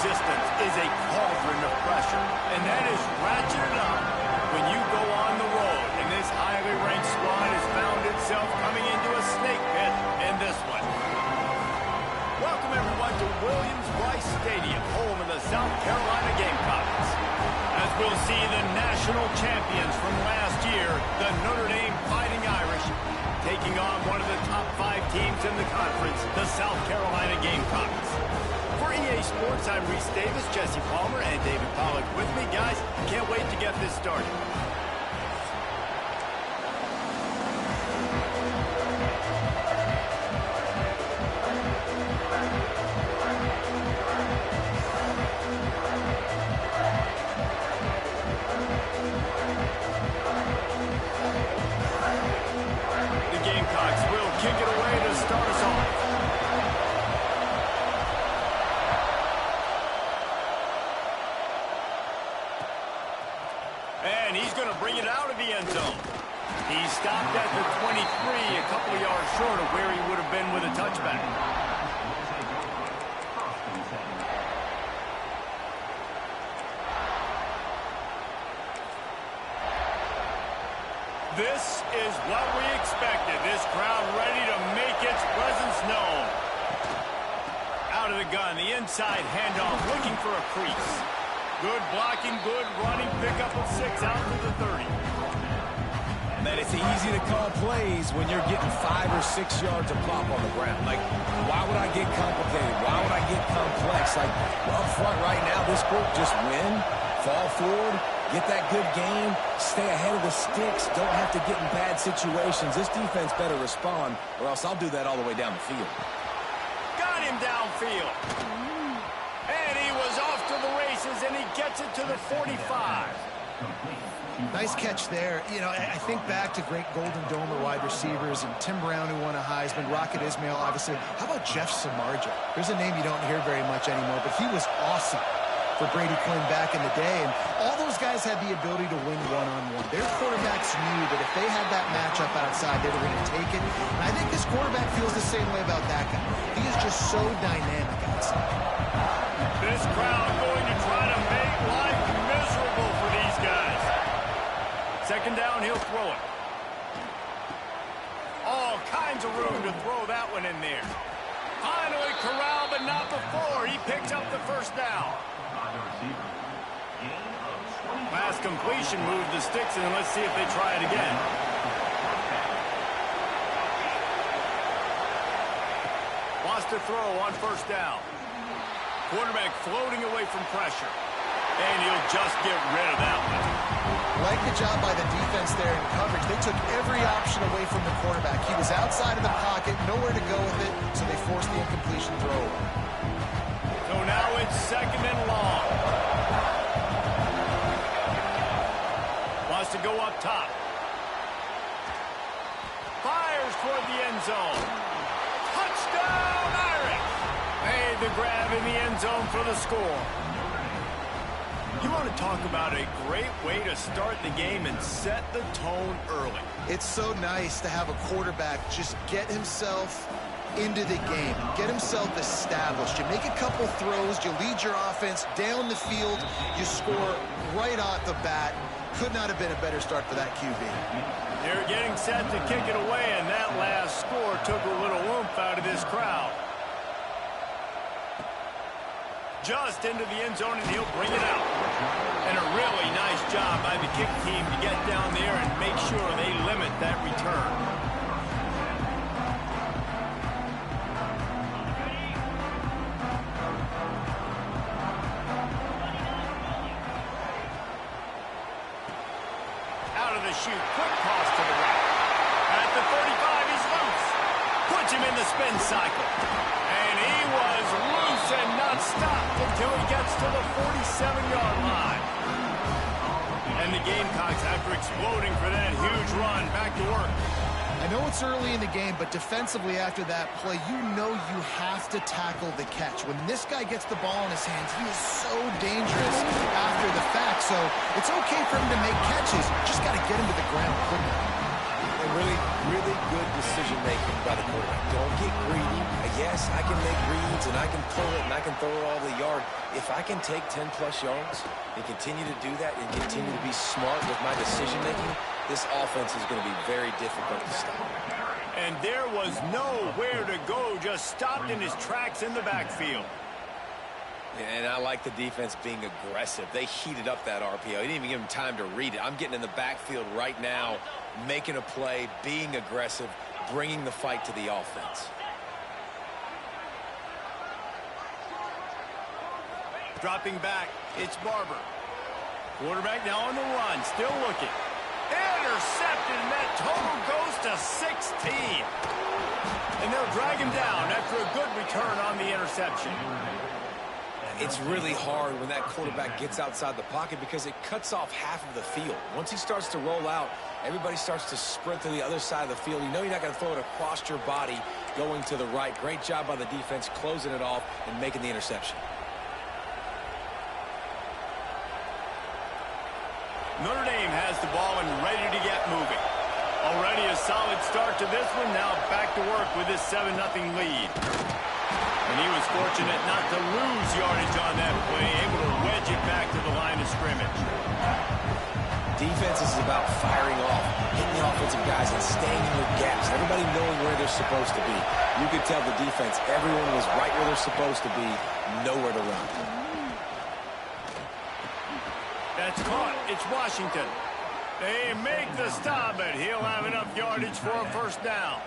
resistance is a cauldron of pressure, and that is ratcheted up when you go on the road, and this highly ranked squad has found itself coming into a snake pit in this one. Welcome, everyone, to Williams-Brice Stadium, home of the South Carolina Gamecocks. As we'll see the national champions from last year, the Notre Dame Fighting Irish, taking on one of the top 5 teams in the conference, the South Carolina Gamecocks. For EA Sports, I'm Reese Davis, Jesse Palmer, and David Pollack with me. Guys, can't wait to get this started. And he's going to bring it out of the end zone. He stopped at the 23, a couple of yards short of where he would have been with a touchback. This is what we expected. This crowd ready to make its presence known. Out of the gun, the inside handoff, looking for a crease. Good blocking, good running, pickup of 6 out to the 30. Man, it's easy to call plays when you're getting 5 or 6 yards of pop on the ground. Like, why would I get complicated? Why would I get complex? Like, up front right now, this group just win, fall forward, get that good game, stay ahead of the sticks, don't have to get in bad situations. This defense better respond, or else I'll do that all the way down the field. Got him downfield. And he was off to the races, and he gets it to the 45. Nice catch there. You know, I think back to great Golden Domer wide receivers and Tim Brown, who won a Heisman, Rocket Ismail, obviously. How about Jeff Samardzija? There's a name you don't hear very much anymore, but he was awesome for Brady Quinn back in the day. And all those guys had the ability to win one-on-one. Their quarterbacks knew that if they had that matchup outside, they were going to take it. And I think this quarterback feels the same way about that guy. He is just so dynamic outside. This crowd going to try to make life miserable for these guys. Second down, he'll throw it. All kinds of room to throw that one in there. Finally corralled, but not before. He picks up the first down. Pass completion, moved the sticks, and let's see if they try it again. Wants to throw on first down. Quarterback floating away from pressure. And he'll just get rid of that one. Like the job by the defense there in coverage. They took every option away from the quarterback. He was outside of the pocket, nowhere to go with it, so they forced the incompletion throw. So now it's second and long. Wants to go up top. Fires toward the end zone. Touchdown, Irish! Made the grab in the end zone for the score. You want to talk about a great way to start the game and set the tone early. It's so nice to have a quarterback just get himself into the game, get himself established. You make a couple throws, you lead your offense down the field, you score right off the bat. Could not have been a better start for that QB. They're getting set to kick it away, and that last score took a little oomph out of this crowd. Just into the end zone, and he'll bring it out. And a really nice job by the kick team to get down there and make sure they limit that return. Out of the chute, quick toss to the right. At the 35, he's loose. Puts him in the spin cycle. And he was loose and not stopped until he gets to the 47-yard line. And the Gamecocks, after exploding for that huge run, back to work. I know it's early in the game, but defensively after that play, you know you have to tackle the catch. When this guy gets the ball in his hands, he is so dangerous after the fact. So it's okay for him to make catches. Just got to get him to the ground quickly. They really, really good decision-making by the quarterback. Don't get greedy. Yes, I can make reads, and I can pull it, and I can throw it all the yard. If I can take 10-plus yards and continue to do that and continue to be smart with my decision-making, this offense is going to be very difficult to stop. And there was nowhere to go, just stopped in his tracks in the backfield. And I like the defense being aggressive. They heated up that RPO. He didn't even give him time to read it. I'm getting in the backfield right now, making a play, being aggressive, bringing the fight to the offense. Dropping back, it's Barber. Quarterback now on the run, still looking. Intercepted, and that total goes to 16. And they'll drag him down after a good return on the interception. It's really hard when that quarterback gets outside the pocket because it cuts off half of the field. Once he starts to roll out, everybody starts to sprint to the other side of the field. You know you're not going to throw it across your body going to the right. Great job by the defense closing it off and making the interception. Notre Dame has the ball and ready to get moving. Already a solid start to this one. Now back to work with this 7-0 lead. And he was fortunate not to lose yardage on that play, able to wedge it back to the line of scrimmage. Defense is about firing off, hitting the offensive guys, and staying in your gaps. Everybody knowing where they're supposed to be. You could tell the defense, everyone was right where they're supposed to be, nowhere to run. That's caught. It's Washington. They make the stop, but he'll have enough yardage for a first down.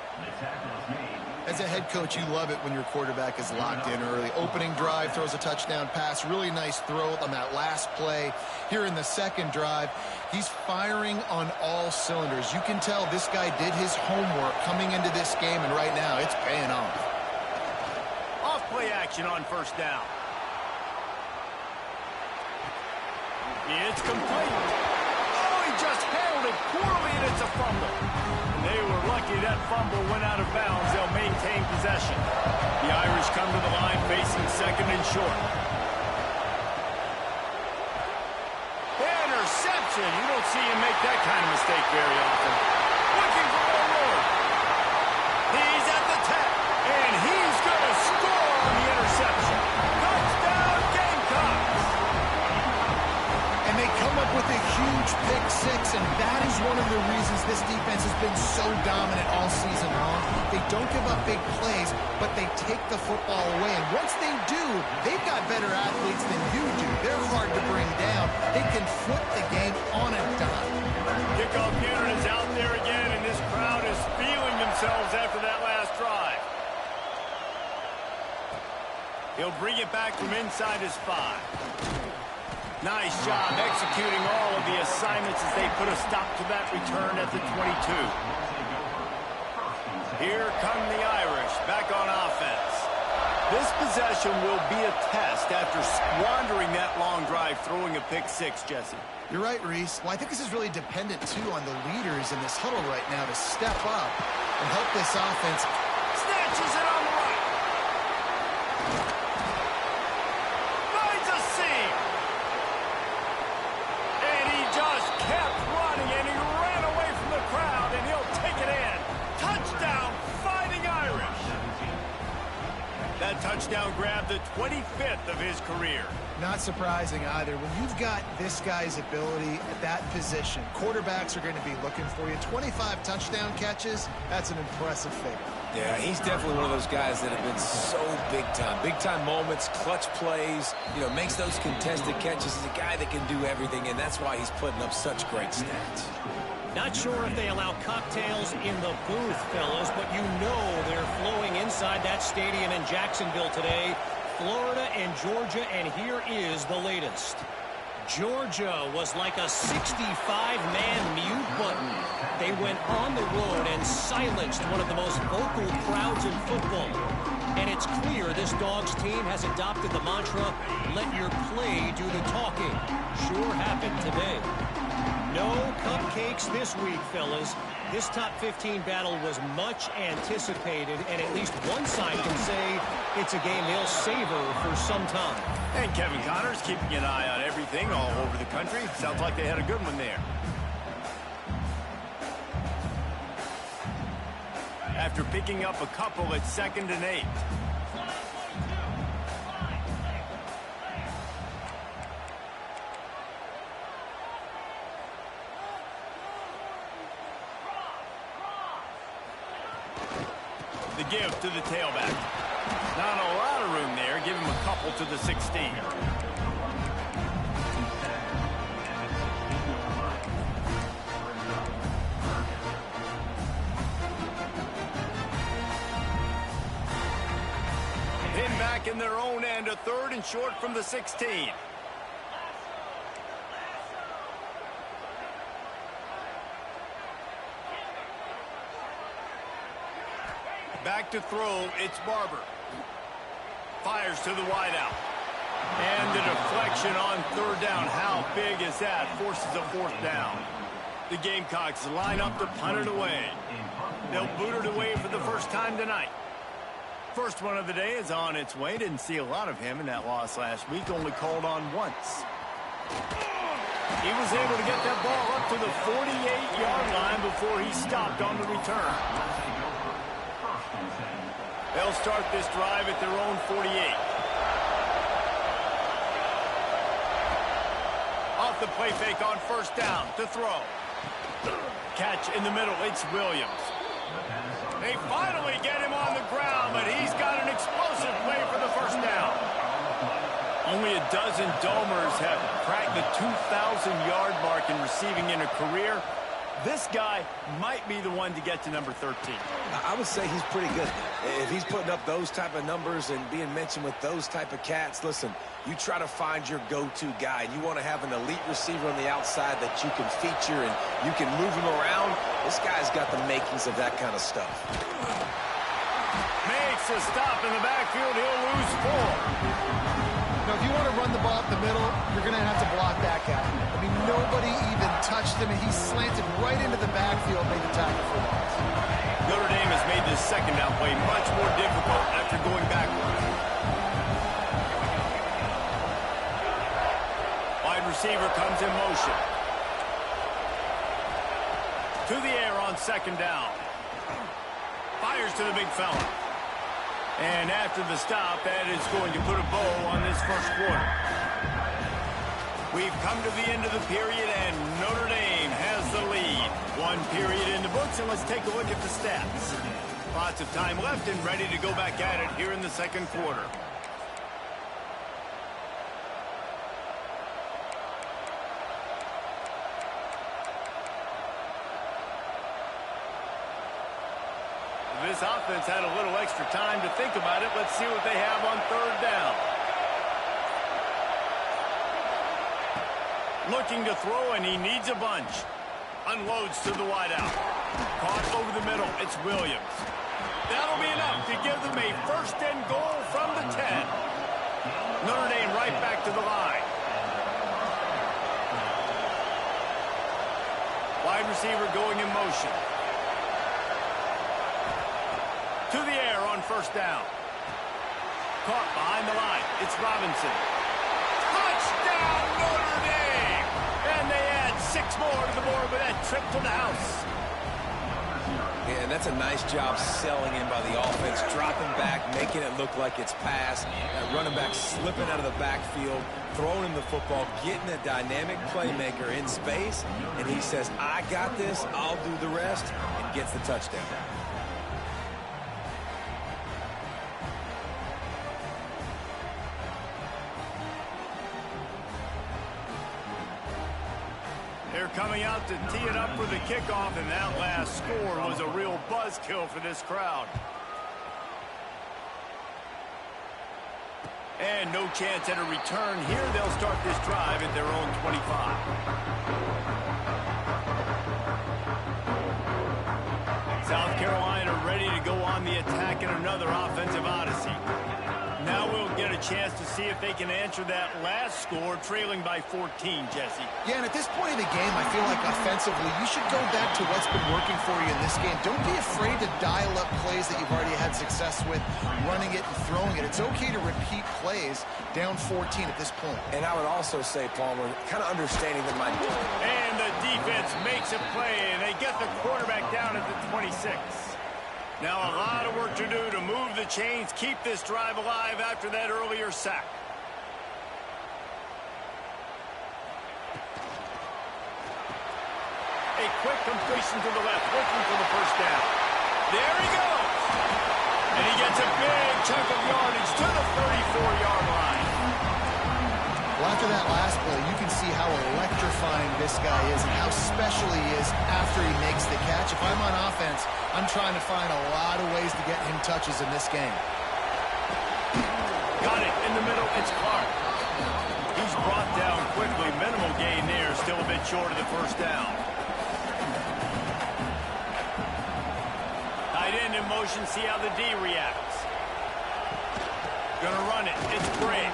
As a head coach, you love it when your quarterback is locked in early. Opening drive, throws a touchdown pass. Really nice throw on that last play. Here in the second drive, he's firing on all cylinders. You can tell this guy did his homework coming into this game, and right now it's paying off. Off-play action on first down. It's complete. Oh, he just handled it poorly, and it's a fumble. And they were lucky that fumble went out of bounds. They'll maintain possession. The Irish come to the line facing second and short. Interception. You don't see him make that kind of mistake very often. Looking for more room. He's at the 10, and he's going to score on the interception. Touchdown, Gamecocks. And they come up with a huge pick six, and that is one of the reasons this defense has been so dominant all season long. They don't give up big plays, but they take the football away. And once they do, they've got better athletes than you do. They're hard to bring down. They can flip the game on a dime. Kickoff unit is out there again, and this crowd is feeling themselves after that last drive. He'll bring it back from inside his 5. Nice job executing all of the assignments as they put a stop to that return at the 22. Here come the Irish back on offense. This possession will be a test after squandering that long drive, throwing a pick six, Jesse. You're right, Reese. Well, I think this is really dependent, too, on the leaders in this huddle right now to step up and help this offense. Snatches it on the right. Finds a seam. And he just kept running, and he ran away from the crowd, and he'll take it in. Touchdown, Fighting Irish. That touchdown grabbed the 25th of his career. Not surprising either. When you've got this guy's ability at that position, quarterbacks are going to be looking for you. 25 touchdown catches, that's an impressive figure. Yeah, he's definitely one of those guys that have been so big time. Big time moments, clutch plays, you know, makes those contested catches. He's a guy that can do everything, and that's why he's putting up such great stats. Not sure if they allow cocktails in the booth, fellas, but you know they're flowing inside that stadium in Jacksonville today. Florida and Georgia, and here is the latest. Georgia was like a 65-man mute button. They went on the road and silenced one of the most vocal crowds in football. And it's clear this Dogs team has adopted the mantra, let your play do the talking. Sure happened today. No cupcakes this week, fellas. This top 15 battle was much anticipated, and at least one side can say it's a game they'll savor for some time. And Kevin Connors keeping an eye on everything all over the country. Sounds like they had a good one there. after picking up a couple at 2nd and 8. The give to the tailback. Not a lot of room there. Give him a couple to the 16. Pinned back in their own end, a 3rd and short from the 16. Back to throw, it's Barber. Fires to the wideout. And the deflection on 3rd down. How big is that? Forces a 4th down. The Gamecocks line up to punt it away. They'll boot it away for the first time tonight. First one of the day is on its way. Didn't see a lot of him in that loss last week. Only called on once. He was able to get that ball up to the 48-yard line before he stopped on the return. They'll start this drive at their own 48. Off the play fake on 1st down to throw. Catch in the middle, it's Williams. They finally get him on the ground, but he's got an explosive play for the 1st down. Only a dozen Domers have cracked the 2,000-yard mark in receiving in a career. This guy might be the one to get to number 13. I would say he's pretty good. If he's putting up those type of numbers and being mentioned with those type of cats, listen, you try to find your go-to guy. You want to have an elite receiver on the outside that you can feature and you can move him around. This guy's got the makings of that kind of stuff. Makes a stop in the backfield. He'll lose 4. Now, if you want to run the ball up the middle, you're going to have to block that guy. I mean, nobody even touched him, and he slanted right into the backfield, made the tackle for loss. Notre Dame has made this 2nd down play much more difficult after going backward. Wide receiver comes in motion. To the air on 2nd down. Fires to the big fella. And after the stop, that is going to put a bow on this 1st quarter. We've come to the end of the period, and Notre Dame has the lead. 1 period in the books, and let's take a look at the stats. Lots of time left and ready to go back at it here in the 2nd quarter. This offense had a little extra time to think about it. Let's see what they have on 3rd down. Looking to throw, and he needs a bunch. Unloads to the wideout. Caught over the middle. It's Williams. That'll be enough to give them a 1st and goal from the 10. Notre Dame right back to the line. Wide receiver going in motion. To the air on 1st down. Caught behind the line. It's Robinson. Touchdown, Notre Dame! And they add 6 more to the board with that trip to the house. Yeah, and that's a nice job selling in by the offense, dropping back, making it look like it's pass. That running back slipping out of the backfield, throwing him the football, getting a dynamic playmaker in space, and he says, I got this, I'll do the rest, and gets the touchdown. They're coming out to tee it up for the kickoff, and that last score was a real buzzkill for this crowd. And no chance at a return here. They'll start this drive at their own 25. South Carolina ready to go on the attack in another offensive odyssey. Now we'll get a chance to see if they can answer that last score, trailing by 14, Jesse. Yeah, and at this point in the game, I feel like offensively, you should go back to what's been working for you in this game. Don't be afraid to dial up plays that you've already had success with, running it and throwing it. It's okay to repeat plays down 14 at this point. And I would also say, Palmer, kind of understanding that my... And the defense makes a play, and they get the quarterback down at the 26. Now a lot of work to do to move the chains, keep this drive alive after that earlier sack. A quick completion to the left, looking for the first down. There he goes. And he gets a big chunk of yardage to the 34-yard line. Well, after that last play, you can see how electrifying this guy is and how special he is after he makes the catch. If I'm on offense, I'm trying to find a lot of ways to get him touches in this game. Got it in the middle. It's Clark. He's brought down quickly. Minimal gain there. Still a bit short of the first down. Tight end in motion. See how the D reacts. Gonna run it. It's Bray.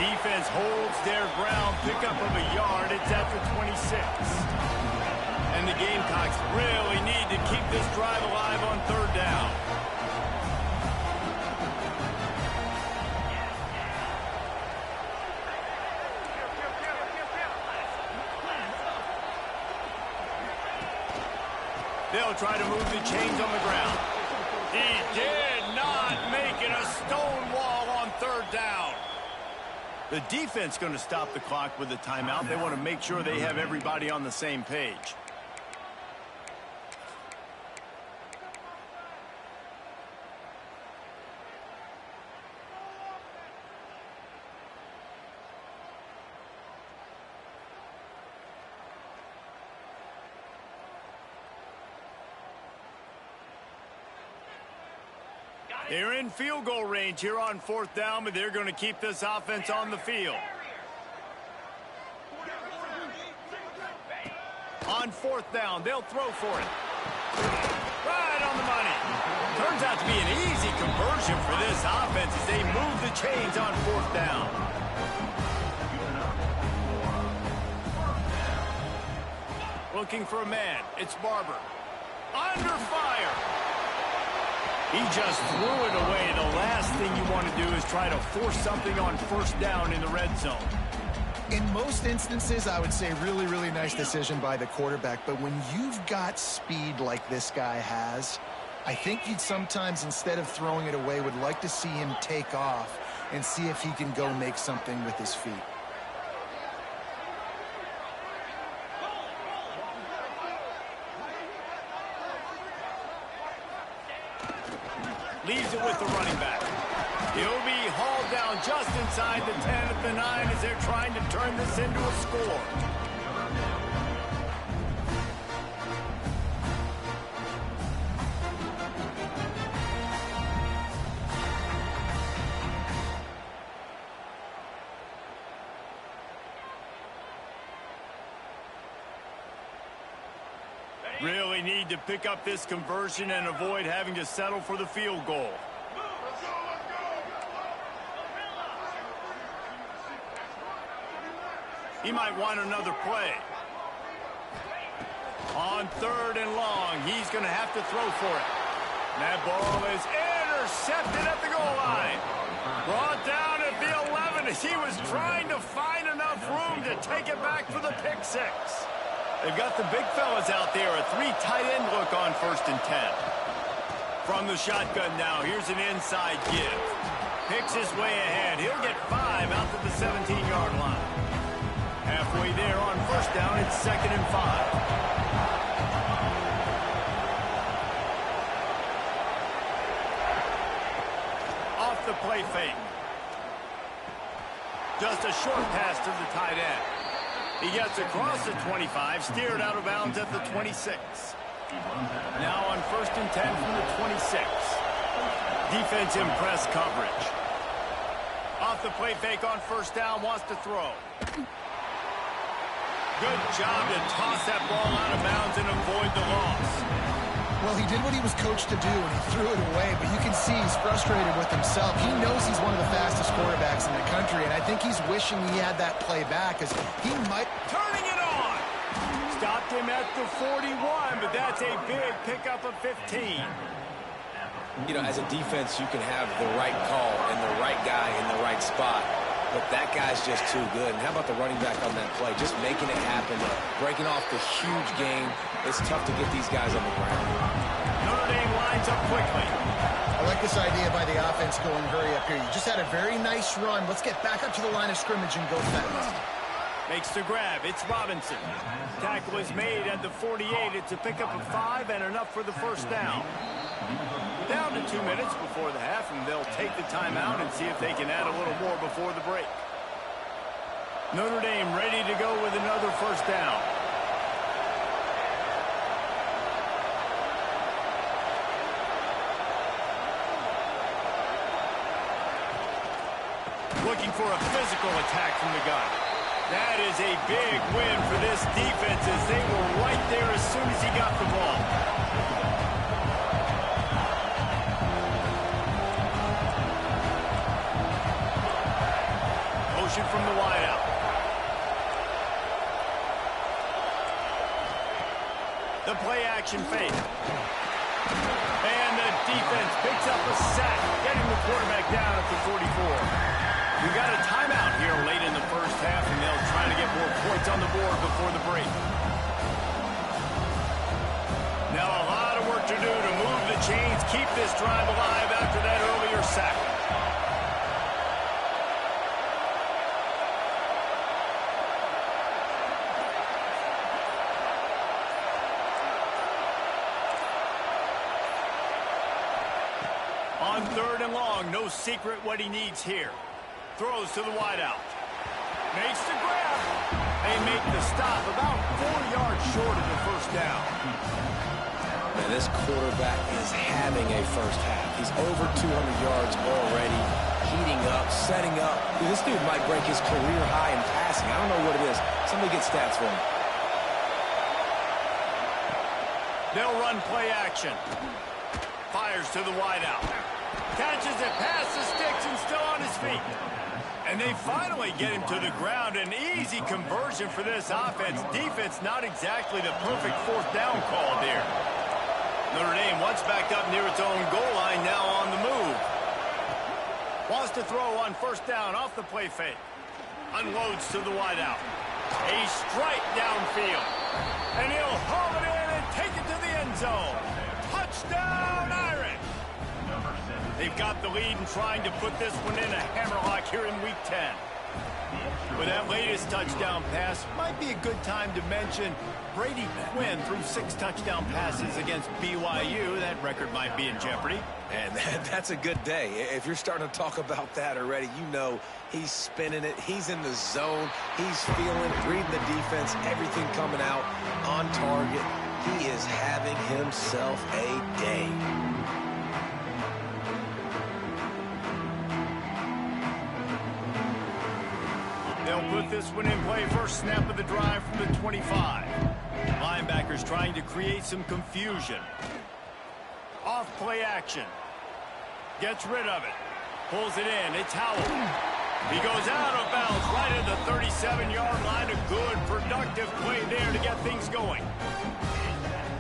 Defense holds their ground. Pickup of a yard. It's after 26. And the Gamecocks really need to keep this drive alive on third down. They'll try to move the chains on the ground. He did not make it a stone wall on third down. The defense going to stop the clock with a timeout. They want to make sure they have everybody on the same page. They're in field goal range here on fourth down, but they're going to keep this offense on the field. On fourth down, they'll throw for it. Right on the money. Turns out to be an easy conversion for this offense as they move the chains on fourth down. Looking for a man. It's Barber. Under fire. He just threw it away. The last thing you want to do is try to force something on first down in the red zone. In most instances, I would say really, really nice decision by the quarterback. But when you've got speed like this guy has, I think you'd sometimes, instead of throwing it away, would like to see him take off and see if he can go make something with his feet. Leaves it with the running back. He'll be hauled down just inside the 10 at the 9 as they're trying to turn this into a score. Really need to pick up this conversion and avoid having to settle for the field goal. He might want another play. On third and long, he's going to have to throw for it. And that ball is intercepted at the goal line. Brought down at the 11 as he was trying to find enough room to take it back for the pick six. They've got the big fellas out there, a three tight end look on first and 10. From the shotgun now, here's an inside give. Picks his way ahead. He'll get 5 out to the 17-yard line. Halfway there on first down, it's 2nd and 5. Off the play fake. Just a short pass to the tight end. He gets across the 25, steered out of bounds at the 26. Now on 1st and 10 from the 26. Defense in press coverage. Off the play fake on first down, wants to throw. Good job to toss that ball out of bounds and avoid the loss. Well, he did what he was coached to do, and he threw it away, but you can see he's frustrated with himself. He knows he's one of the fastest quarterbacks in the country, and I think he's wishing he had that play back, because he might... Turning it on! Stopped him at the 41, but that's a big pickup of 15. You know, as a defense, you can have the right call and the right guy in the right spot. But that guy's just too good. And how about the running back on that play? Just making it happen, breaking off the huge game. It's tough to get these guys on the ground. Notre Dame lines things up quickly. I like this idea by the offense going hurry up here. You just had a very nice run. Let's get back up to the line of scrimmage and go fast. Makes the grab. It's Robinson. Tackle is made at the 48. It's a pickup of 5 and enough for the first down. Down to 2 minutes before the half, and they'll take the timeout and see if they can add a little more before the break. Notre Dame ready to go with another first down. Looking for a physical attack from the gun. That is a big win for this defense as they were right there as soon as he got the ball. Motion from the wideout. The play action fake. And the defense picks up a sack, getting the quarterback down at the 44. We got a timeout here late in the first half, and they'll try to get more points on the board before the break. Now a lot of work to do to move the chains, keep this drive alive after that earlier sack. On 3rd and long, no secret what he needs here. Throws to the wideout. Makes the grab. They make the stop about 4 yards short of the first down. Man, this quarterback is having a first half. He's over 200 yards already, heating up, setting up. Dude, this dude might break his career high in passing. I don't know what it is. Somebody get stats for him. They'll run play action. Fires to the wideout. Catches it past the sticks and still on his feet. And they finally get him to the ground. An easy conversion for this offense. Defense not exactly the perfect 4th down call there. Notre Dame once backed up near its own goal line, now on the move. Wants to throw on first down off the play fake. Unloads to the wideout. A strike downfield. And he'll haul it in and take it to the end zone. Touchdown, Irish! They've got the lead and trying to put this one in a hammerlock here in Week 10. With that latest touchdown pass, might be a good time to mention Brady Quinn threw 6 touchdown passes against BYU. That record might be in jeopardy. And that's a good day. If you're starting to talk about that already, you know he's spinning it. He's in the zone. He's feeling, reading the defense, everything coming out on target. He is having himself a day. They'll put this one in play. First snap of the drive from the 25. Linebackers trying to create some confusion. Off play action. Gets rid of it. Pulls it in. It's Howell. He goes out of bounds right at the 37-yard line. A good, productive play there to get things going.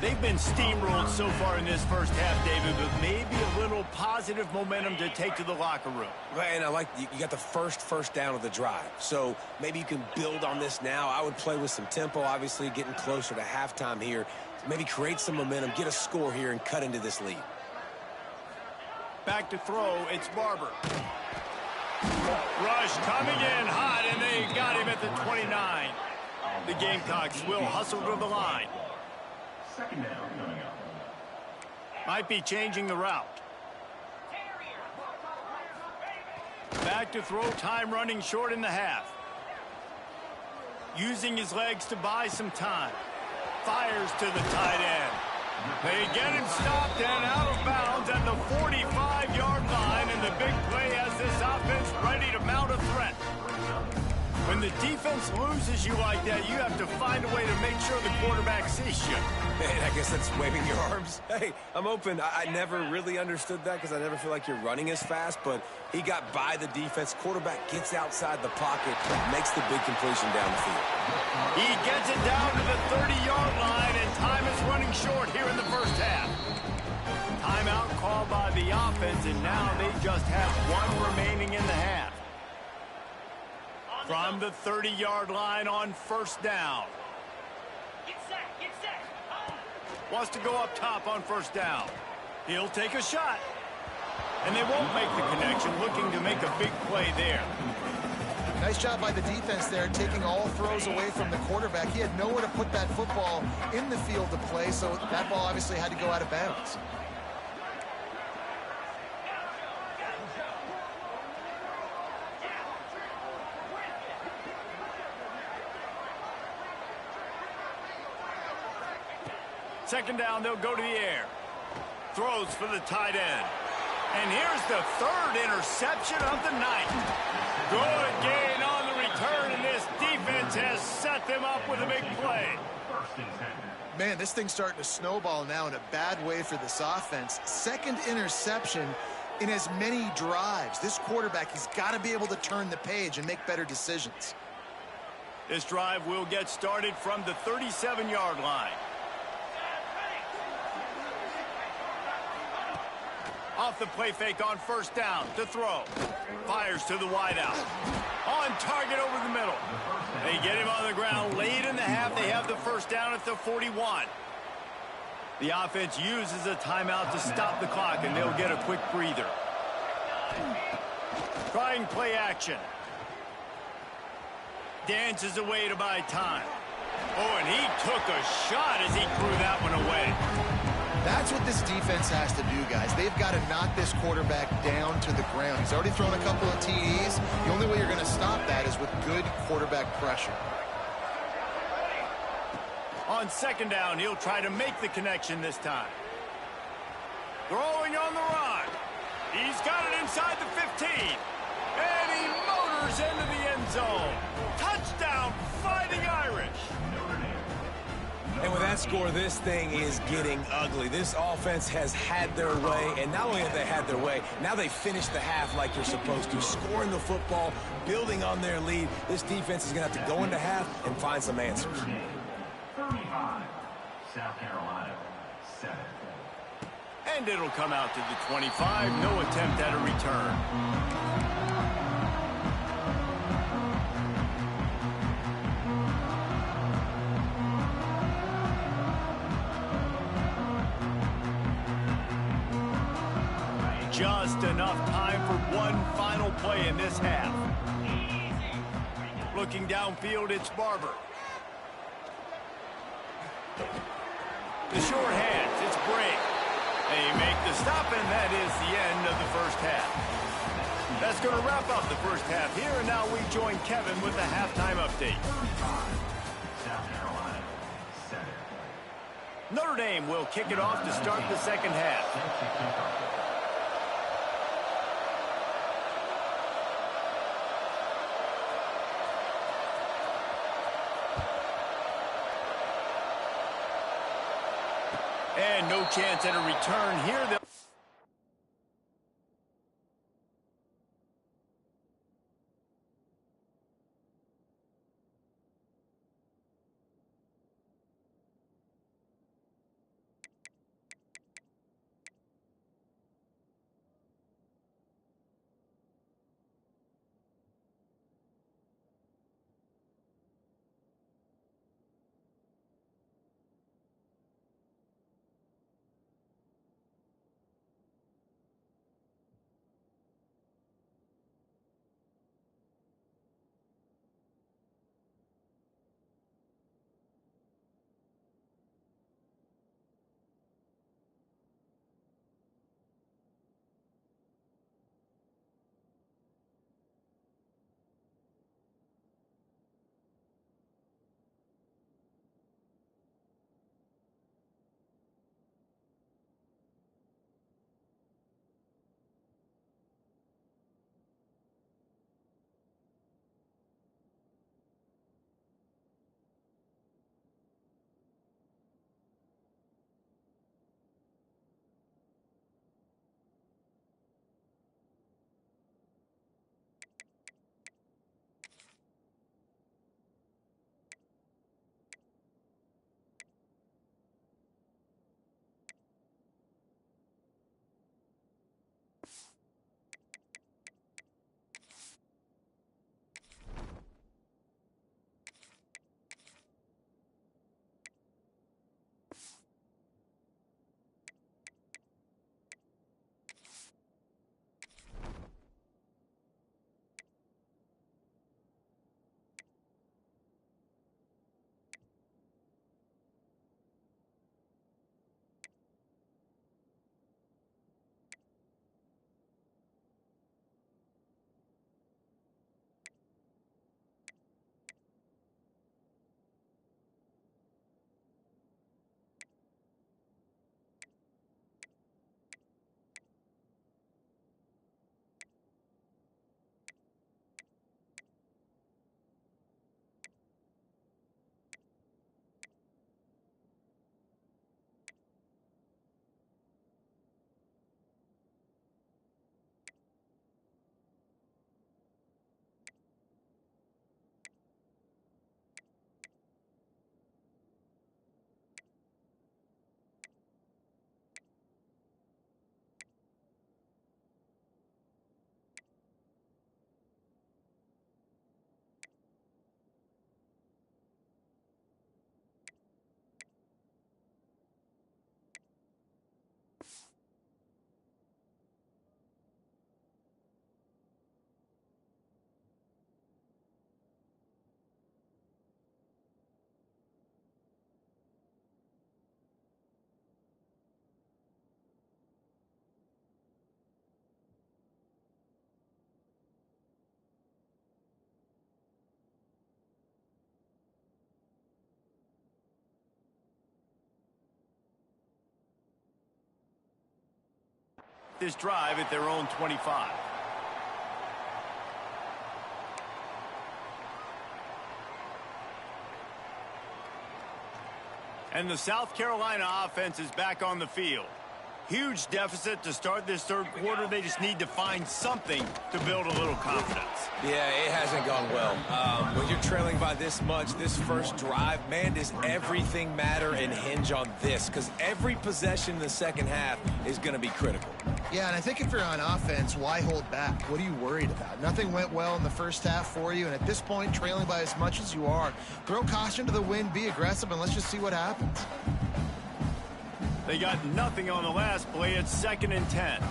They've been steamrolled so far in this first half, David, but maybe a little positive momentum to take to the locker room. Right, and I like you got the first down of the drive. So maybe you can build on this now. I would play with some tempo, obviously getting closer to halftime here. Maybe create some momentum, get a score here, and cut into this lead. Back to throw, it's Barber. Rush coming in hot, and they got him at the 29. The Gamecocks will hustle to the line. Second down coming up. Might be changing the route. Back to throw, time running short in the half. Using his legs to buy some time. Fires to the tight end. They get him stopped and out of bounds at the 45-yard line, and the big play has this offense ready to mount a threat. When the defense loses you like that, you have to find a way to make sure the quarterback sees you. Man, I guess that's waving your arms. Hey, I'm open. I never really understood that because I never feel like you're running as fast, but he got by the defense. Quarterback gets outside the pocket, makes the big completion down the field. He gets it down to the 30-yard line, and time is running short here in the first half. Timeout called by the offense, and now they just have one remaining in the half. From the 30-yard line on first down. Get set, get set. Wants to go up top on first down. He'll take a shot. And they won't make the connection, looking to make a big play there. Nice job by the defense there, taking all throws away from the quarterback. He had nowhere to put that football in the field to play, so that ball obviously had to go out of bounds. Second down, they'll go to the air. Throws for the tight end. And here's the third interception of the night. Good gain on the return, and this defense has set them up with a big play. Man, this thing's starting to snowball now in a bad way for this offense. Second interception in as many drives. This quarterback, he's got to be able to turn the page and make better decisions. This drive will get started from the 37-yard line. Off the play fake on first down to throw. Fires to the wideout. On target over the middle. They get him on the ground late in the half. They have the first down at the 41. The offense uses a timeout to stop the clock, and they'll get a quick breather. Trying play action. Dances away to buy time. Oh, and he took a shot as he threw that one away. That's what this defense has to do, guys. They've got to knock this quarterback down to the ground. He's already thrown a couple of TDs. The only way you're going to stop that is with good quarterback pressure. On second down, he'll try to make the connection this time. Throwing on the run. He's got it inside the 15. And he motors into the end zone. Touchdown, Fighting Irish. And with that score, this thing is getting ugly. This offense has had their way, and not only have they had their way, now they finish the half like they're supposed to, scoring the football, building on their lead. This defense is going to have to go into half and find some answers. 35, South Carolina, 7. And it'll come out to the 25. No attempt at a return. Just enough time for one final play in this half. Looking downfield, it's Barber. The short hands, it's Brake. They make the stop, and that is the end of the first half. That's going to wrap up the first half here, and now we join Kevin with the halftime update. South Carolina, 7. Notre Dame will kick it off to start the second half. And no chance at a return here. this drive at their own 25. And the South Carolina offense is back on the field. Huge deficit to start this third quarter. They just need to find something to build a little confidence. Yeah, it hasn't gone well. When you're trailing by this much, this first drive, man, does everything matter and hinge on this? Because every possession in the second half is going to be critical. Yeah, and I think if you're on offense, why hold back? What are you worried about? Nothing went well in the first half for you, and at this point, trailing by as much as you are, throw caution to the wind, be aggressive, and let's just see what happens. They got nothing on the last play. It's 2nd and 10.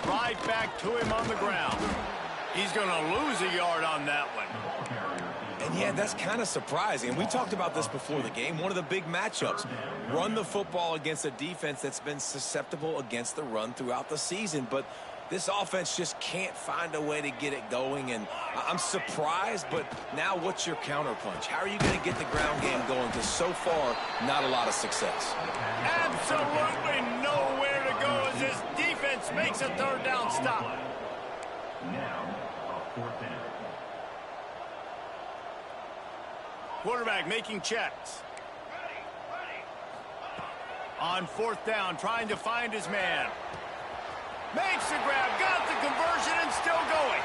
Right back to him on the ground. He's going to lose a yard on that one. And yeah, that's kind of surprising. We talked about this before the game. One of the big matchups. Run the football against a defense that's been susceptible against the run throughout the season. But this offense just can't find a way to get it going. And I'm surprised, but now what's your counterpunch? How are you going to get the ground game going? Because so far, not a lot of success. Absolutely nowhere to go as this defense makes a third down stop. Now, a 4th down. Quarterback making checks. On 4th down, trying to find his man. Makes the grab, got the conversion, and still going.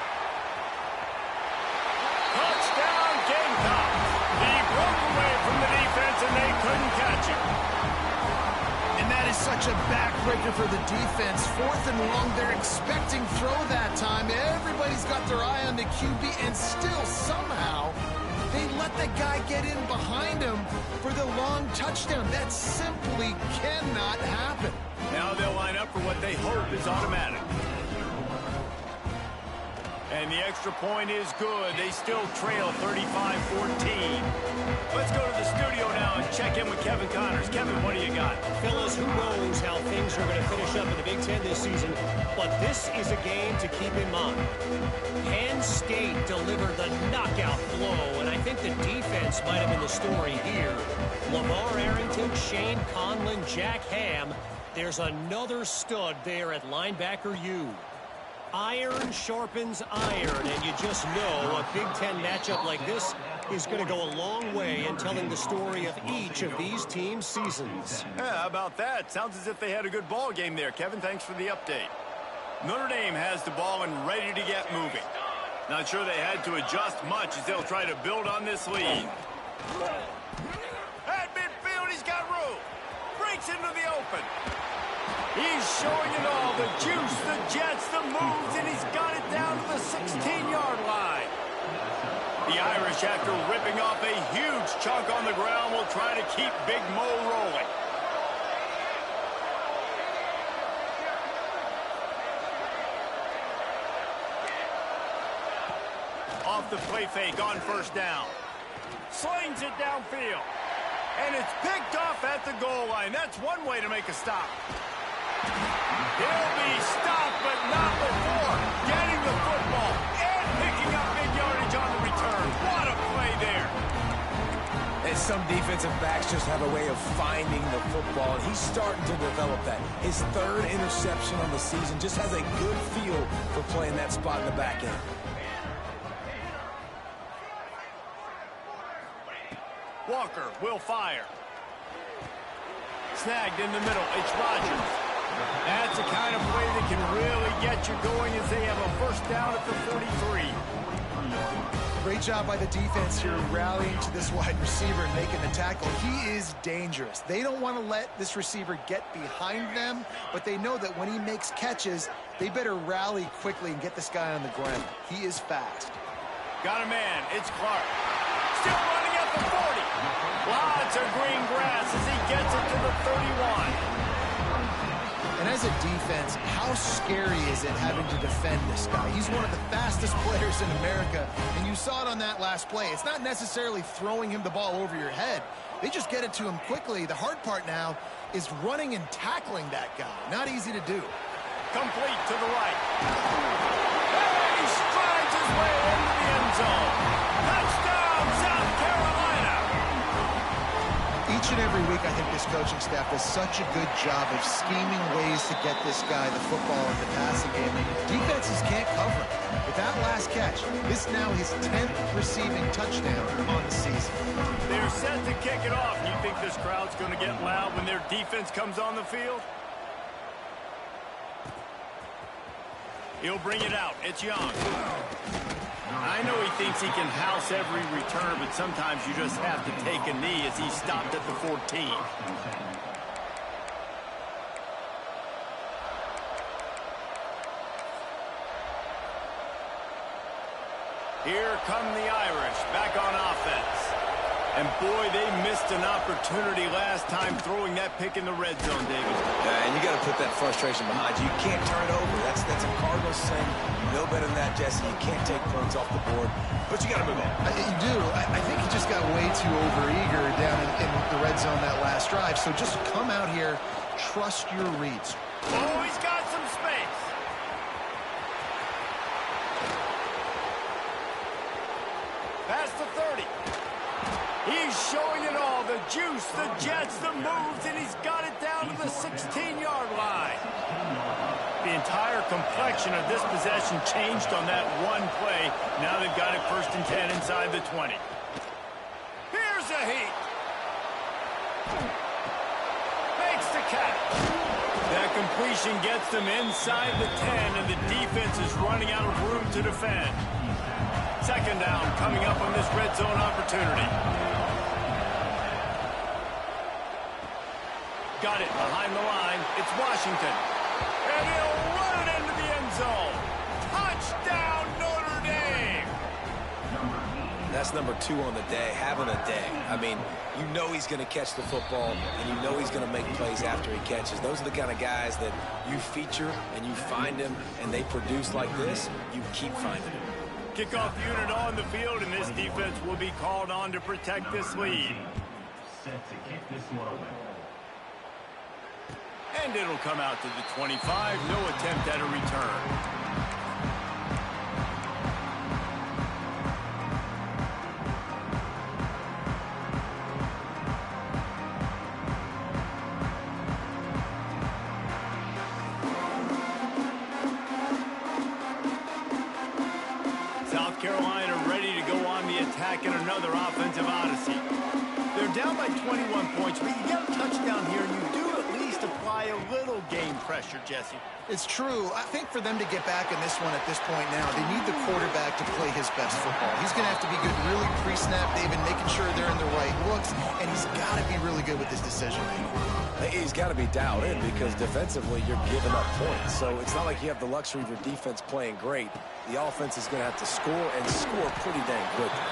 Touchdown, Gamecocks. He broke away from the defense, and they couldn't catch him. And that is such a backbreaker for the defense. 4th and long, they're expecting throw that time. Everybody's got their eye on the QB, and still somehow they let the guy get in behind him for the long touchdown. That simply cannot happen. Now they'll line up for what they hope is automatic. And the extra point is good. They still trail 35-14. Let's go to the studio now and check in with Kevin Connors. Kevin, what do you got? Fellas, who knows how things are going to finish up in the Big Ten this season, but this is a game to keep in mind. Penn State delivered the knockout blow, and I think the defense might have been the story here. LeVar Arrington, Shane Conlon, Jack Ham. There's another stud there at linebacker U. Iron sharpens iron, and you just know a Big Ten matchup like this is going to go a long way in telling the story of each of these teams' seasons. Yeah, how about that? Sounds as if they had a good ball game there. Kevin, thanks for the update. Notre Dame has the ball and ready to get moving. Not sure they had to adjust much as they'll try to build on this lead. At midfield, he's got room. Breaks into the open. He's showing it all, the juice, the jets, the moves, and he's got it down to the 16-yard line. The Irish, after ripping off a huge chunk on the ground, will try to keep Big Mo rolling. Off the play fake on 1st down. Slings it downfield. And it's picked off at the goal line. That's one way to make a stop. He'll be stopped, but not before getting the football and picking up big yardage on the return. What a play there. And some defensive backs just have a way of finding the football, and he's starting to develop that. His 3rd interception on the season, just has a good feel for playing that spot in the back end. Walker will fire. Snagged in the middle. It's Rodgers. That's the kind of play that can really get you going as they have a 1st down at the 43. Great job by the defense here rallying to this wide receiver and making the tackle. He is dangerous. They don't want to let this receiver get behind them, but they know that when he makes catches, they better rally quickly and get this guy on the ground. He is fast. Got a man. It's Clark. Still running at the 40. Lots of green grass as he gets it to the 31. And as a defense, how scary is it having to defend this guy? He's one of the fastest players in America, and you saw it on that last play. It's not necessarily throwing him the ball over your head. They just get it to him quickly. The hard part now is running and tackling that guy. Not easy to do. Complete to the right. He strides his way into the end zone. Touchdown, South Carolina. Each Each and every week, I think this coaching staff does such a good job of scheming ways to get this guy the football in the passing game, and defenses can't cover him. With that last catch, this now his 10th receiving touchdown on the season. They're set to kick it off. You think this crowd's going to get loud when their defense comes on the field? He'll bring it out. It's Young. I know he thinks he can house every return, but sometimes you just have to take a knee as he stopped at the 14. Here come the Irish back on offense. And boy, they missed an opportunity last time throwing that pick in the red zone, David. And you got to put that frustration behind you. You can't turn it over. That's a Cardinal sin. You know better than that, Jesse. You can't take points off the board, but you got to move on. You do. I think he just got way too overeager down in the red zone that last drive. So just come out here, trust your reads. Oh, he's got some space. Past the 30. He's showing it all, the juice, the jets, the moves, and he's got it down to the 16-yard line. The entire complexion of this possession changed on that one play. Now they've got it 1st and 10 inside the 20. Here's a heat. Makes the catch. That completion gets them inside the 10, and the defense is running out of room to defend. 2nd down coming up on this red zone opportunity. Got it behind the line. It's Washington. And he'll run it into the end zone. Touchdown, Notre Dame! That's number 2 on the day, having a day. I mean, you know he's going to catch the football, and you know he's going to make plays after he catches. Those are the kind of guys that you feature, and you find them, and they produce like this. You keep finding them. Kickoff unit on the field, and this defense will be called on to protect this lead. Set to kick this one away. And it'll come out to the 25. No attempt at a return. South Carolina ready to go on the attack in another offensive odyssey. They're down by 21 points, but you get a touchdown here, and you do apply a little game pressure, Jesse. It's true. I think for them to get back in this one at this point now, they need the quarterback to play his best football. He's going to have to be good really pre-snap, David, making sure they're in the right looks, and he's got to be really good with his decision-making. He's got to be dialed in because defensively you're giving up points. So it's not like you have the luxury of your defense playing great. The offense is going to have to score and score pretty dang quickly.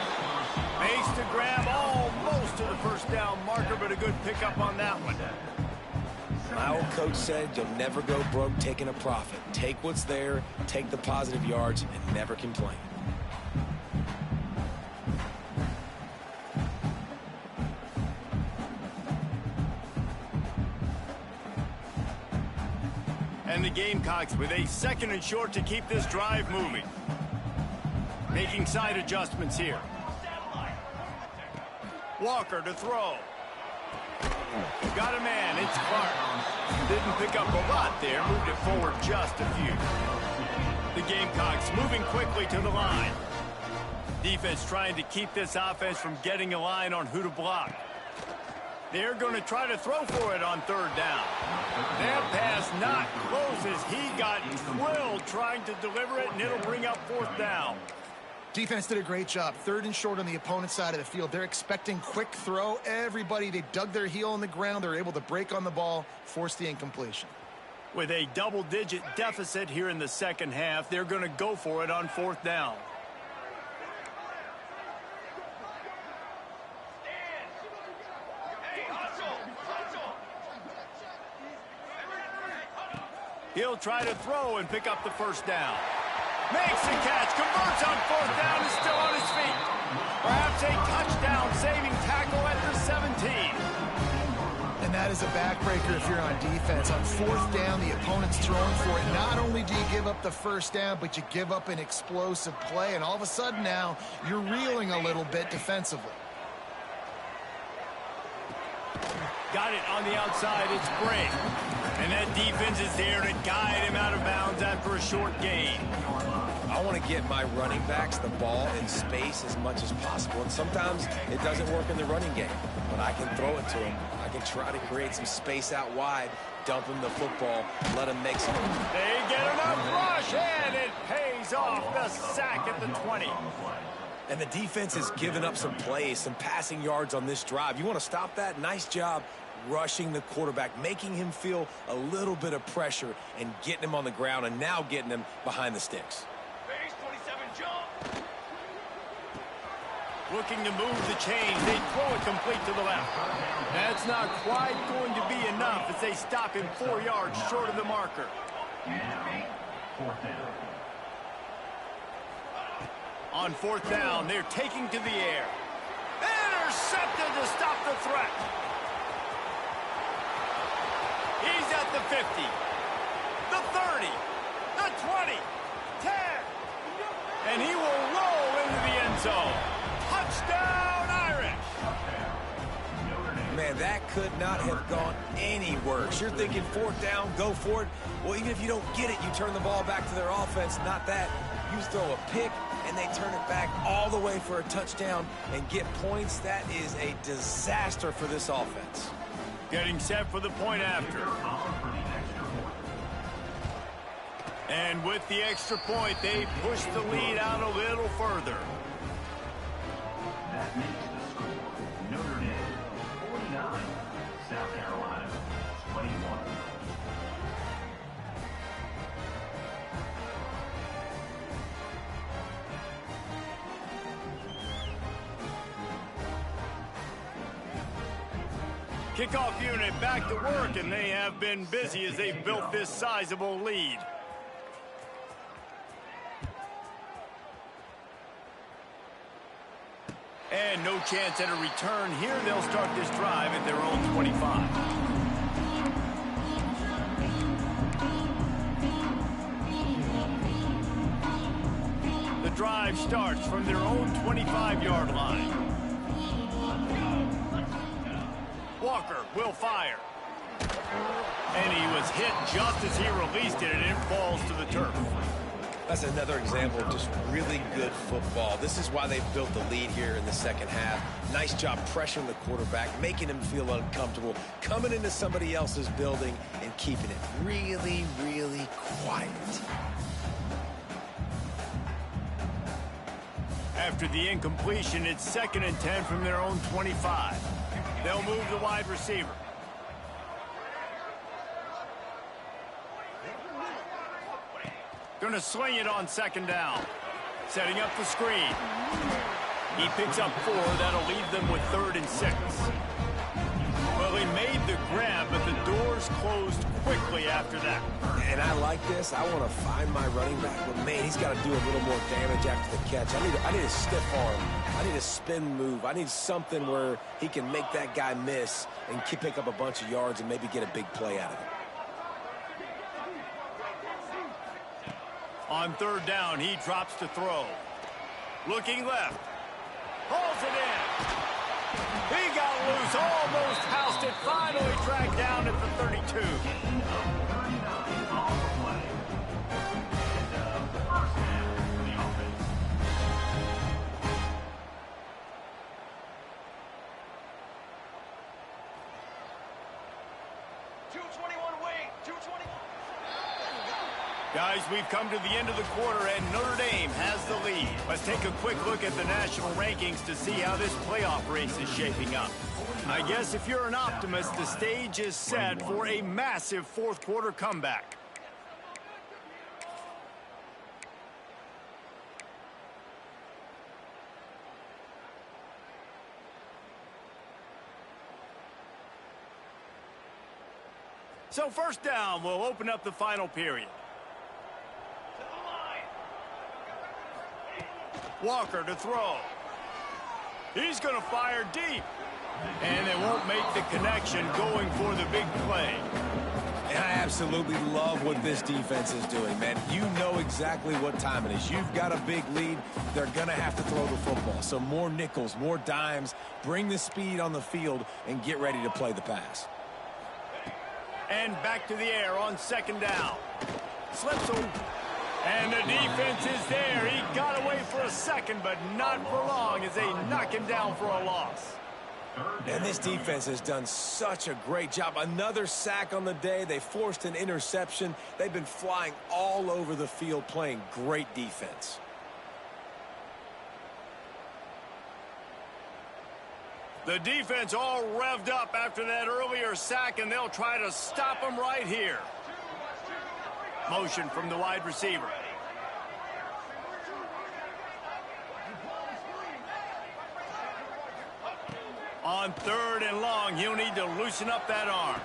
Makes the grab almost to the 1st down marker, but a good pickup on that one. My old coach said you'll never go broke taking a profit. Take what's there, take the positive yards, and never complain. And the Gamecocks with a 2nd and short to keep this drive moving. Making side adjustments here. Walker to throw. Got a man, it's Clark. Didn't pick up a lot there, moved it forward just a few. The Gamecocks moving quickly to the line. Defense trying to keep this offense from getting a line on who to block. They're going to try to throw for it on 3rd down. That pass not close as he got twilled trying to deliver it, and it'll bring up 4th down. Defense did a great job. 3rd and short on the opponent's side of the field. They're expecting quick throw. Everybody, they dug their heel in the ground. They're able to break on the ball, force the incompletion. With a double-digit deficit here in the 2nd half, they're going to go for it on 4th down. He'll try to throw and pick up the 1st down. Makes the catch, converts on 4th down, is still on his feet. Perhaps a touchdown-saving tackle at the 17. And that is a backbreaker if you're on defense. On 4th down, the opponent's throwing for it. Not only do you give up the 1st down, but you give up an explosive play. And all of a sudden now, you're reeling a little bit defensively. Got it on the outside. It's Brink. And that defense is there to guide him out of bounds after a short gain. I want to get my running backs the ball in space as much as possible. And sometimes it doesn't work in the running game. But I can throw it to him. I can try to create some space out wide, dump him the football, let him make some. They get enough rush, and it pays off. The sack at the 20. And the defense has given up some plays, some passing yards on this drive. You want to stop that? Nice job rushing the quarterback, making him feel a little bit of pressure and getting him on the ground and now getting him behind the sticks. Base 27 jump. Looking to move the chains. They throw it complete to the left. That's not quite going to be enough as they stop him 4 yards short of the marker. Fourth down. On fourth down, they're taking to the air. Intercepted to stop the threat. He's at the 50, the 30, the 20, 10. And he will roll into the end zone. Touchdown, Irish. Man, that could not have gone any worse. You're thinking fourth down, go for it. Well, even if you don't get it, you turn the ball back to their offense. Not that. You throw a pick, and they turn it back all the way for a touchdown and get points. That is a disaster for this offense. Getting set for the point after. And with the extra point, they push the lead out a little further. That makes the score Notre Dame 49, South Carolina 21. Kickoff unit back to work, and they have been busy as they've built this sizable lead. And no chance at a return here. They'll start this drive at their own 25. The drive starts from their own 25-yard line. Walker will fire. And he was hit just as he released it, and it falls to the turf. That's another example of just really good football. This is why they've built the lead here in the second half. Nice job pressuring the quarterback, making him feel uncomfortable, coming into somebody else's building and keeping it really, really quiet. After the incompletion, it's 2nd and 10 from their own 25. They'll move the wide receiver. Gonna sling it on 2nd down. Setting up the screen. He picks up 4. That'll leave them with 3rd and 6. Well, he made the grab, but the doors closed quickly after that. And I like this. I want to find my running back, but man, he's got to do a little more damage after the catch. I need a stiff arm. I need a spin move. I need something where he can make that guy miss and pick up a bunch of yards and maybe get a big play out of it. On 3rd down, he drops to throw. Looking left. Pulls it in. He got loose, almost housed it, finally tracked down at the 32. Guys, we've come to the end of the quarter, and Notre Dame has the lead. Let's take a quick look at the national rankings to see how this playoff race is shaping up. I guess if you're an optimist, the stage is set for a massive fourth-quarter comeback. So 1st down will open up the final period. Walker to throw. He's going to fire deep. And they won't make the connection going for the big play. And I absolutely love what this defense is doing, man. You know exactly exactly what time it is. You've got a big lead. They're going to have to throw the football. So more nickels, more dimes. Bring the speed on the field and get ready to play the pass. And back to the air on second down. Slips him. And the defense is there. He got away for a second, but not for long as they knock him down for a loss. And this defense has done such a great job. Another sack on the day. They forced an interception. They've been flying all over the field playing great defense. The defense all revved up after that earlier sack, and they'll try to stop him right here. Motion from the wide receiver. On third and long, he'll need to loosen up that arm.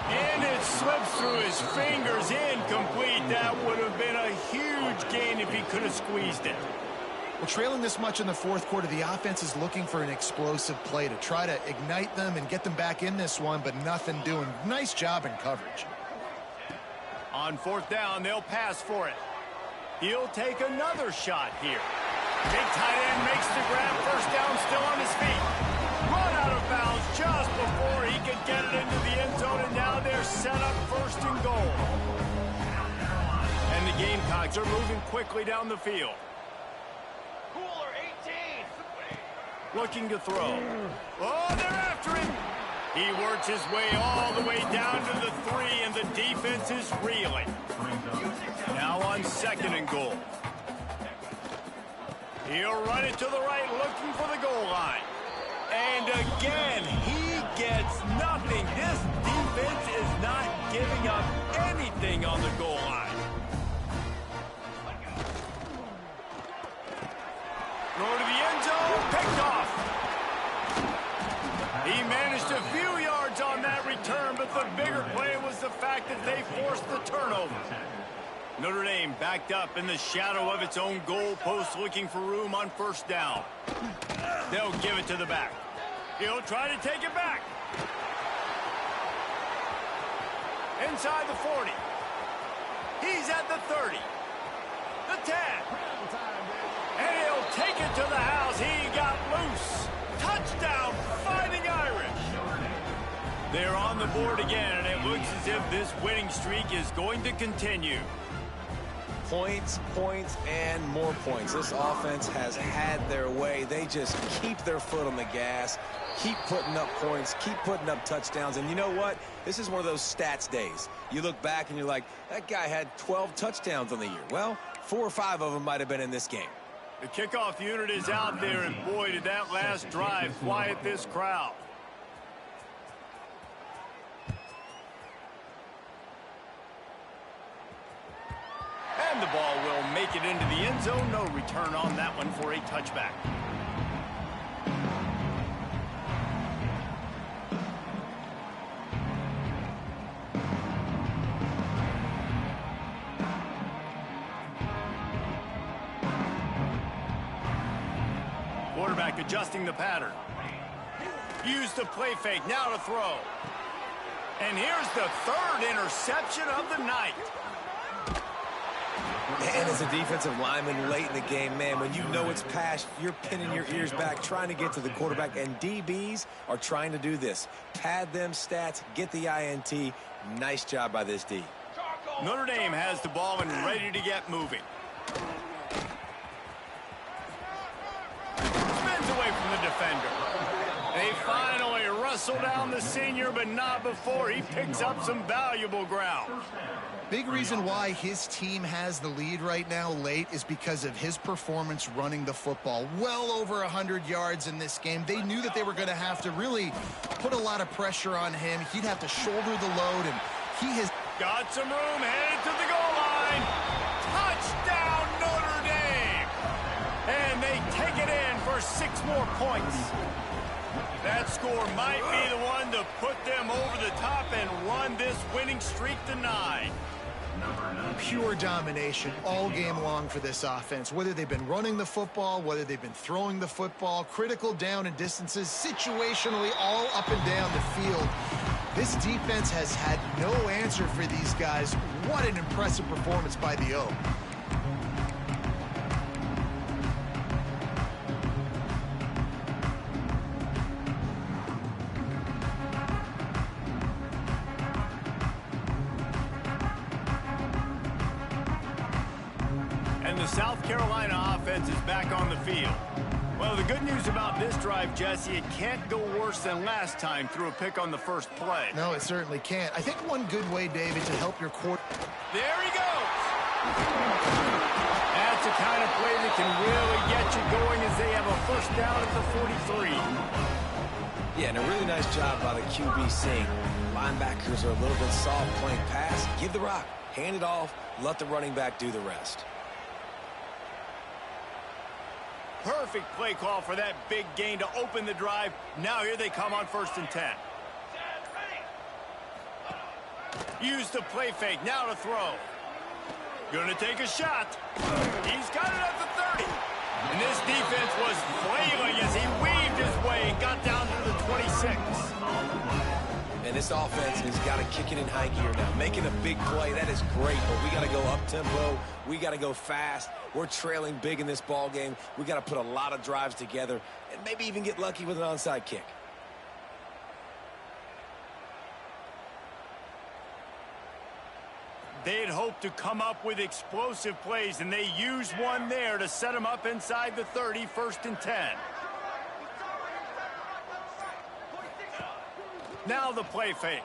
And it slips through his fingers, incomplete. That would have been a huge gain if he could have squeezed it. Well, trailing this much in the fourth quarter, the offense is looking for an explosive play to try to ignite them and get them back in this one, but nothing doing. Nice job in coverage. On fourth down, they'll pass for it. He'll take another shot here. Big tight end makes the grab. First down, still on his feet. Run out of bounds just before he could get it into the end zone, and now they're set up first and goal. And the Gamecocks are moving quickly down the field. Cooler 18. Looking to throw. Oh, they're after him. He works his way all the way down to the 3, and the defense is reeling. Now on second and goal. He'll run it to the right, looking for the goal line. And again, he gets nothing. This defense is not giving up anything on the goal line. Throw to the end zone, picked off. He managed a few yards on that return, but the bigger play was the fact that they forced the turnover. Notre Dame backed up in the shadow of its own goal post, looking for room on first down. They'll give it to the back. He'll try to take it back. Inside the 40. He's at the 30. The 10. And he'll take it to the house. He got loose. Touchdown, Fighting Irish. They're on the board again, and it looks as if this winning streak is going to continue. Points, points, and more points. This offense has had their way. They just keep their foot on the gas, keep putting up points, keep putting up touchdowns. And you know what? This is one of those stats days. You look back and you're like, that guy had 12 touchdowns on the year. Well, 4 or 5 of them might have been in this game. The kickoff unit is out there, and boy, did that last drive quiet this crowd. And the ball will make it into the end zone. No return on that one for a touchback. Quarterback adjusting the pattern. Use the play fake, now to throw. And here's the 3rd interception of the night. And as a defensive lineman late in the game, man, when you know it's past, you're pinning your ears back, trying to get to the quarterback, and DBs are trying to do this. Pad them stats, get the INT. Nice job by this D. Notre Dame has the ball and ready to get moving. Spins away from the defender. They finally wrestle down the senior, but not before he picks up some valuable ground. Big reason why his team has the lead right now late is because of his performance running the football. Well over 100 yards in this game. They knew that they were going to have to really put a lot of pressure on him. He'd have to shoulder the load, and he has got some room, headed to the goal line. Touchdown, Notre Dame! And they take it in for 6 more points. That score might be the one to put them over the top and run this winning streak to 9. pure domination all game long for this offense. Whether they've been running the football, whether they've been throwing the football, critical down and distances, situationally all up and down the field. This defense has had no answer for these guys. What an impressive performance by the O. and the South Carolina offense is back on the field. Well, the good news about this drive, Jesse, it can't go worse than last time through a pick on the first play. No, it certainly can't. I think one good way, David, to help your quarter... There he goes! That's the kind of play that can really get you going as they have a first down at the 43. Yeah, and a really nice job by the QB seeing linebackers are a little bit soft playing pass. Give the rock, hand it off, let the running back do the rest. Perfect play call for that big gain to open the drive. Now here they come on 1st and 10. Use the play fake, now to throw. Gonna take a shot. He's got it at the 30. And this defense was flailing as he weaved his way and got down to the 26. And this offense has got to kick it in high gear now. Making a big play, that is great, but we got to go up-tempo. We got to go fast. We're trailing big in this ball game. We got to put a lot of drives together and maybe even get lucky with an onside kick. They had hoped to come up with explosive plays, and they used one there to set them up inside the 30, 1st and 10. Now the play fake.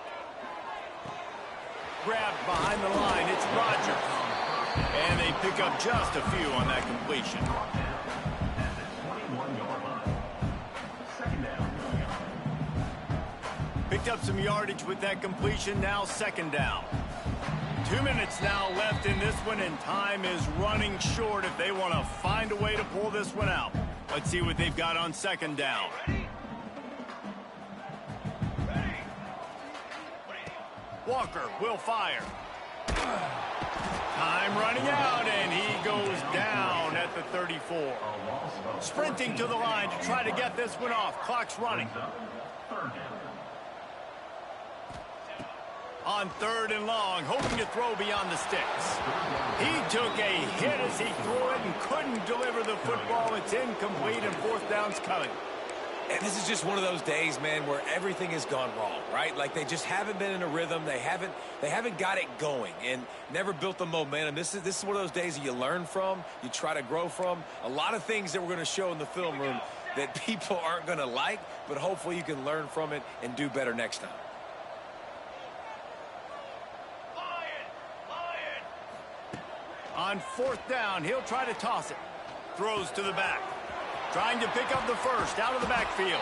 Grabbed behind the line, it's Rodgers. And they pick up just a few on that completion. Picked up some yardage with that completion, now 2nd down. 2 minutes now left in this one, and time is running short if they want to find a way to pull this one out. Let's see what they've got on 2nd down. Walker will fire. Time running out, and he goes down at the 34. Sprinting to the line to try to get this one off. Clock's running. On 3rd and long, hoping to throw beyond the sticks. He took a hit as he threw it and couldn't deliver the football. It's incomplete, and 4th down's coming. And this is just one of those days, man, where everything has gone wrong, right? Like they just haven't been in a rhythm. They haven't got it going and never built the momentum. This is one of those days that you learn from, you try to grow from. A lot of things that we're going to show in the film room that people aren't going to like, but hopefully you can learn from it and do better next time. On 4th down, he'll try to toss it. Throws to the back. Trying to pick up the first out of the backfield.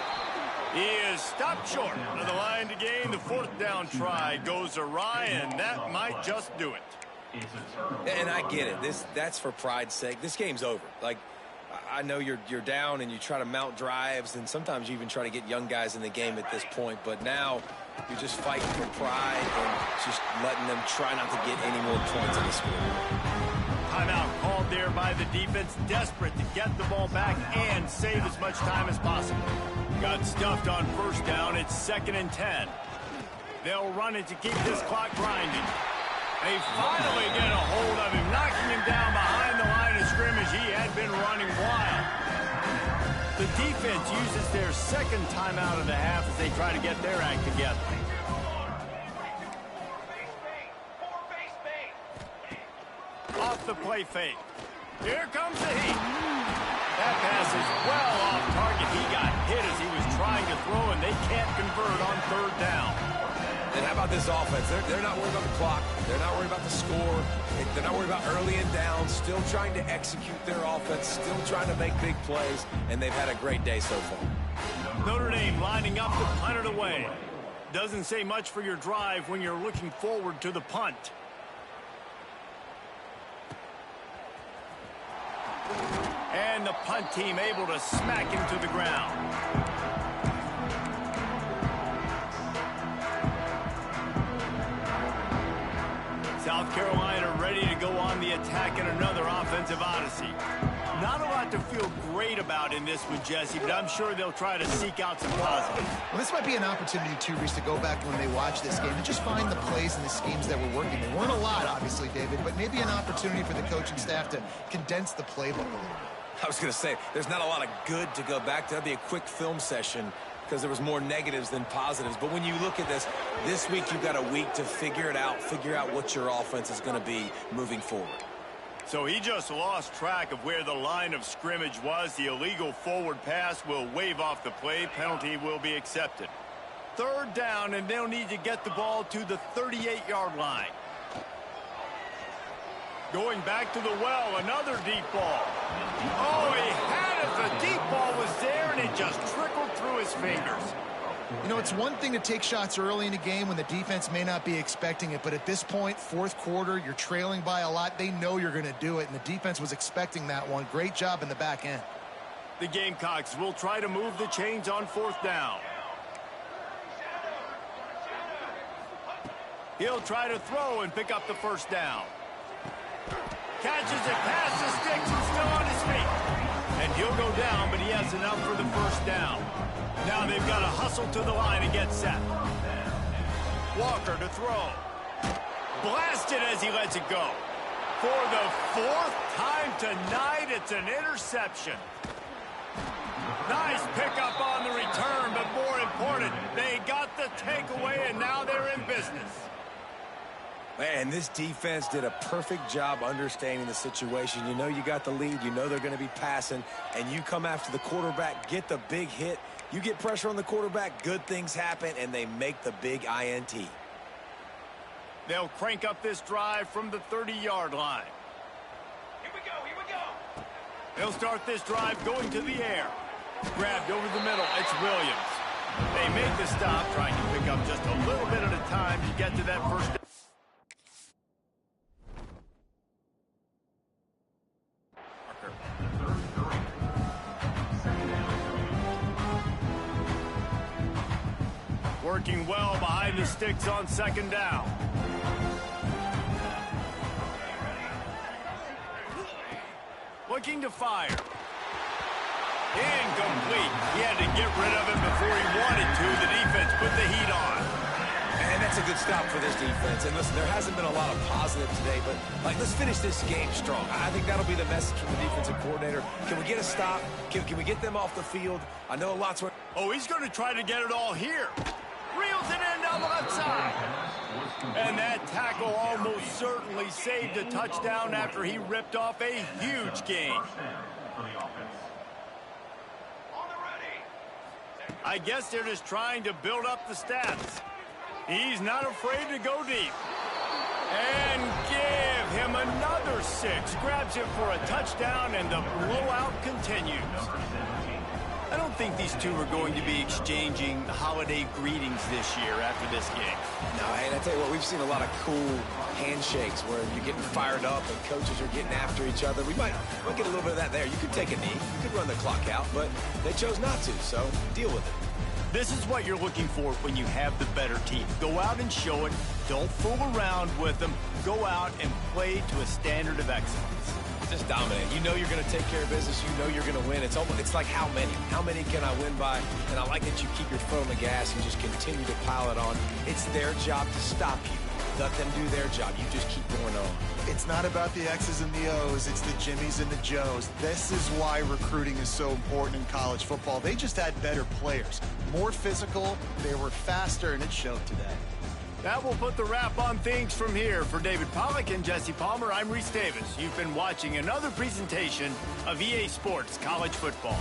He is stopped short of the line to gain. The 4th down try goes awry, and that might just do it. And I get it. That's for pride's sake. This game's over. Like, I know you're down and you try to mount drives, and sometimes you even try to get young guys in the game at this point. But now you're just fighting for pride and just letting them try not to get any more points in the score. Timeout called there by the defense, desperate to get the ball back and save as much time as possible. Got stuffed on 1st down. It's 2nd and 10. They'll run it to keep this clock grinding. They finally get a hold of him, knocking him down behind the line of scrimmage. He had been running wild. The defense uses their 2nd timeout of the half as they try to get their act together. Off the play fake. Here comes the heat. That pass is well off target. He got hit as he was trying to throw, and they can't convert on 3rd down. And how about this offense? They're not worried about the clock. They're not worried about the score. They're not worried about early and down. Still trying to execute their offense. Still trying to make big plays. And they've had a great day so far. Notre Dame lining up to punt it away. Doesn't say much for your drive when you're looking forward to the punt. And the punt team able to smack him to the ground. South Carolina ready to go on the attack in another offensive odyssey. Not a lot to feel great about in this one, Jesse, but I'm sure they'll try to seek out some positives. Well, this might be an opportunity, too, Reese, to go back when they watch this game and just find the plays and the schemes that were working. There weren't a lot, obviously, David, but maybe an opportunity for the coaching staff to condense the playbook a little bit. I was going to say, there's not a lot of good to go back to. That'd be a quick film session because there was more negatives than positives. But when you look at this week you've got a week to figure it out, figure out what your offense is going to be moving forward. So he just lost track of where the line of scrimmage was. The illegal forward pass will wave off the play. Penalty will be accepted. Third down, and they'll need to get the ball to the 38-yard line. Going back to the well, another deep ball. Oh, he had it. The deep ball was there, and it just trickled through his fingers. You know, it's one thing to take shots early in a game when the defense may not be expecting it, but at this point, fourth quarter, you're trailing by a lot. They know you're going to do it, and the defense was expecting that one. Great job in the back end. The Gamecocks will try to move the chains on fourth down. He'll try to throw and pick up the first down. Catches it past the sticks and still on his feet. And he'll go down, but he has enough for the first down. Now they've got to hustle to the line and get set. Walker to throw. Blasted as he lets it go. For the fourth time tonight, it's an interception. Nice pickup on the return, but more important, they got the takeaway, and now they're in business. Man, this defense did a perfect job understanding the situation. You know you got the lead. You know they're going to be passing, and you come after the quarterback, get the big hit. You get pressure on the quarterback, good things happen, and they make the big INT. They'll crank up this drive from the 30-yard line. Here we go, here we go. They'll start this drive going to the air. Grabbed over the middle, it's Williams. They make the stop, trying to pick up just a little bit at a time to get to that first down. Working well behind the sticks on second down. Looking to fire. Incomplete. He had to get rid of it before he wanted to. The defense put the heat on. And that's a good stop for this defense. And listen, there hasn't been a lot of positive today, but let's finish this game strong. I think that'll be the message from the defensive coordinator. Can we get a stop? Can we get them off the field? I know lots were... Oh, he's going to try to get it all here. Reels it in down the left side. And that tackle almost certainly saved a touchdown after he ripped off a huge gain. I guess they're just trying to build up the stats. He's not afraid to go deep. And give him another 6. Grabs it for a touchdown, and the blowout continues. I don't think these two are going to be exchanging holiday greetings this year after this game. No, and I tell you what, we've seen a lot of cool handshakes where you're getting fired up and coaches are getting after each other. We might get a little bit of that there. You could take a knee. You could run the clock out, but they chose not to, so deal with it. This is what you're looking for when you have the better team. Go out and show it. Don't fool around with them. Go out and play to a standard of excellence. Just dominate. You know you're going to take care of business. You know you're going to win. It's like how many? How many can I win by? And I like that you keep your foot on the gas and just continue to pile it on. It's their job to stop you. Let them do their job. You just keep going on. It's not about the X's and the O's. It's the Jimmies and the Joes. This is why recruiting is so important in college football. They just had better players. More physical. They were faster, and it showed today. That will put the wrap on things from here. For David Pollack and Jesse Palmer, I'm Reese Davis. You've been watching another presentation of EA Sports College Football.